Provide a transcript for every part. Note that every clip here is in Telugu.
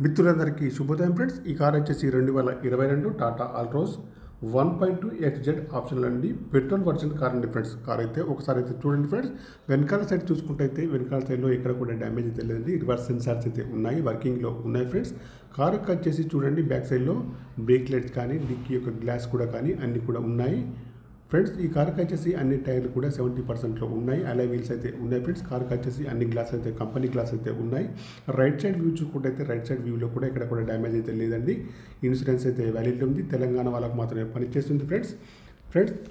మిత్రులందరికీ శుభోదయం ఫ్రెండ్స్. ఈ కార్ వచ్చేసి 2022 టాటా ఆల్ట్రోస్ 1.2 XZ ఆప్షనల్ అండి. పెట్రోల్ వర్షన్ కార్ అండి ఫ్రెండ్స్. కార్ అయితే ఒకసారి అయితే చూడండి ఫ్రెండ్స్. వెనకాల సైడ్ చూసుకుంటే అయితే వెనకాల సైడ్లో ఎక్కడ కూడా డ్యామేజ్ అయితే లేదండి. రివర్స్ సెన్సార్స్ అయితే ఉన్నాయి, వర్కింగ్లో ఉన్నాయి ఫ్రెండ్స్. కార్ వచ్చేసి చూడండి, బ్యాక్ సైడ్లో బ్రేక్ లైట్స్ కానీ డిక్కీ యొక్క గ్లాస్ కూడా కానీ అన్నీ కూడా ఉన్నాయి ఫ్రెండ్స్. ఈ కార్కి వచ్చేసి అన్ని టైర్లు కూడా 70% ఉన్నాయి. అలా వీల్స్ అయితే ఉన్నాయి ఫ్రెండ్స్. కార్కి వచ్చేసి అన్ని గ్లాస్ అయితే కంపెనీ గ్లాస్ అయితే ఉన్నాయి. రైట్ సైడ్ వ్యూ చూసుకుంటే అయితే రైట్ సైడ్ వ్యూలో కూడా ఇక్కడ కూడా డ్యామేజ్ అయితే లేదండి. ఇన్సూరెన్స్ అయితే వ్యాలిడ్ ఉంది. తెలంగాణ వాళ్ళకు మాత్రమే పనిచేస్తుంది ఫ్రెండ్స్.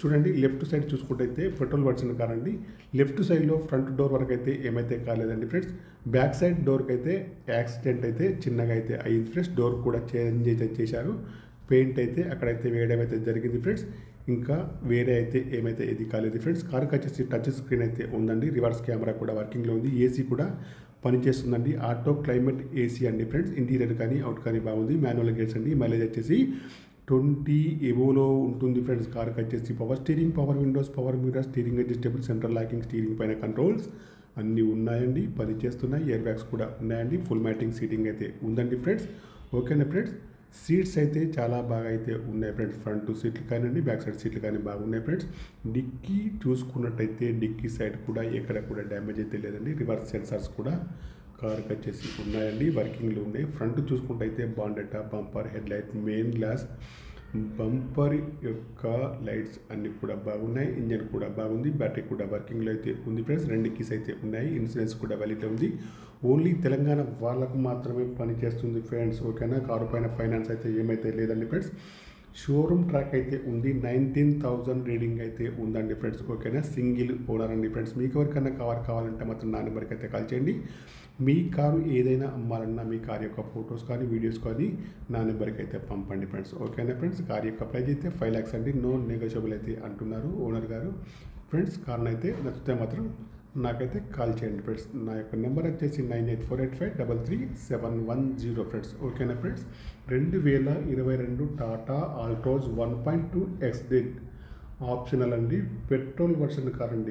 చూడండి, లెఫ్ట్ సైడ్ చూసుకుంటే అయితే పెట్రోల్ వర్షన్ కార్ అండి. లెఫ్ట్ సైడ్లో ఫ్రంట్ డోర్ వరకు అయితే ఏమైతే కాలేదండి ఫ్రెండ్స్. బ్యాక్ సైడ్ డోర్కి అయితే యాక్సిడెంట్ అయితే చిన్నగా అయితే అయ్యింది ఫ్రెండ్స్. డోర్ కూడా చేంజ్ అయితే చేశారు. పెయింట్ అయితే అక్కడైతే వేయడం అయితే జరిగింది ఫ్రెండ్స్. ఇంకా వేరే అయితే ఏమైతే ఇది కాలేదు ఫ్రెండ్స్. కార్కి వచ్చేసి టచ్ స్క్రీన్ అయితే ఉందండి. రివర్స్ కెమెరా కూడా వర్కింగ్లో ఉంది. ఏసీ కూడా పనిచేస్తుందండి. ఆటో క్లైమేట్ ఏసీ అండి ఫ్రెండ్స్. ఇంటీరియర్ కానీ అవుట్ కానీ బాగుంది. మాన్యువల్ గేట్స్ అండి. మైలేజ్ వచ్చేసి 20 ఎబోలో ఉంటుంది ఫ్రెండ్స్. కార్కి వచ్చేసి power steering, power Windows, power mirror, steering adjustable, central locking, steering పైన కంట్రోల్స్ అన్నీ ఉన్నాయండి, పనిచేస్తున్నాయి. ఇయర్ బ్యాగ్స్ కూడా ఉన్నాయండి. ఫుల్ మ్యాటింగ్ సీటింగ్ అయితే ఉందండి ఫ్రెండ్స్. ఓకేనా ఫ్రెండ్స్. సీట్స్ అయితే చాలా బాగా అయితే ఉన్నాయి ఫ్రెండ్స్. ఫ్రంట్ సీట్లు కానివ్వండి, బ్యాక్ సైడ్ సీట్లు కానీ బాగున్నాయి ఫ్రెండ్స్. డిక్కీ చూసుకున్నట్టయితే డిక్కీ సైడ్ కూడా ఎక్కడ కూడా డ్యామేజ్ అయితే లేదండి. రివర్స్ సెన్సార్స్ కూడా కార్కి వచ్చేసి ఉన్నాయండి, వర్కింగ్లో ఉన్నాయి. ఫ్రంట్ చూసుకుంటే అయితే బాండెటా, bumper, head light, main glass, bumper యొక్క లైట్స్ అన్నీ కూడా బాగున్నాయి. ఇంజన్ కూడా బాగుంది. బ్యాటరీ కూడా వర్కింగ్లో అయితే ఉంది ఫ్రెండ్స్. 2 కీస్ అయితే ఉన్నాయి. ఇన్సూరెన్స్ కూడా వ్యాలిడ్ ఉంది. ఓన్లీ తెలంగాణ వాళ్ళకు మాత్రమే పనిచేస్తుంది ఫ్రెండ్స్. ఓకేనా. కారు పైన ఫైనాన్స్ అయితే ఏమైతే లేదండి ఫ్రెండ్స్. షోరూమ్ ట్రాక్ అయితే ఉంది. 19,000 రీడింగ్ అయితే ఉందండి ఫ్రెండ్స్. ఓకేనా. సింగిల్ ఓనర్ అండి ఫ్రెండ్స్. మీకు ఎవరికైనా కారు కావాలంటే మాత్రం నా నెంబర్కి అయితే కాల్ చేయండి. మీ కారు ఏదైనా అమ్మాలన్నా మీ కార్ యొక్క ఫొటోస్ కానీ వీడియోస్ కానీ నా నెంబర్కి అయితే పంపండి ఫ్రెండ్స్. ఓకేనా ఫ్రెండ్స్. కార్ యొక్క ప్రైస్ అయితే 5 lakhs అండి. నో నెగోషియబుల్ అయితే అంటున్నారు ఓనర్ గారు ఫ్రెండ్స్. కార్ని అయితే నచ్చితే మాత్రం నాకైతే కాల్ చేయండి ఫ్రెండ్స్. నా యొక్క నెంబర్ వచ్చేసి 9848533710 ఫ్రెండ్స్. ఓకేనా friends. 2022 Tata Altroz 1.2 XZ optional అండి. పెట్రోల్ వర్షన్ కార్ అండి.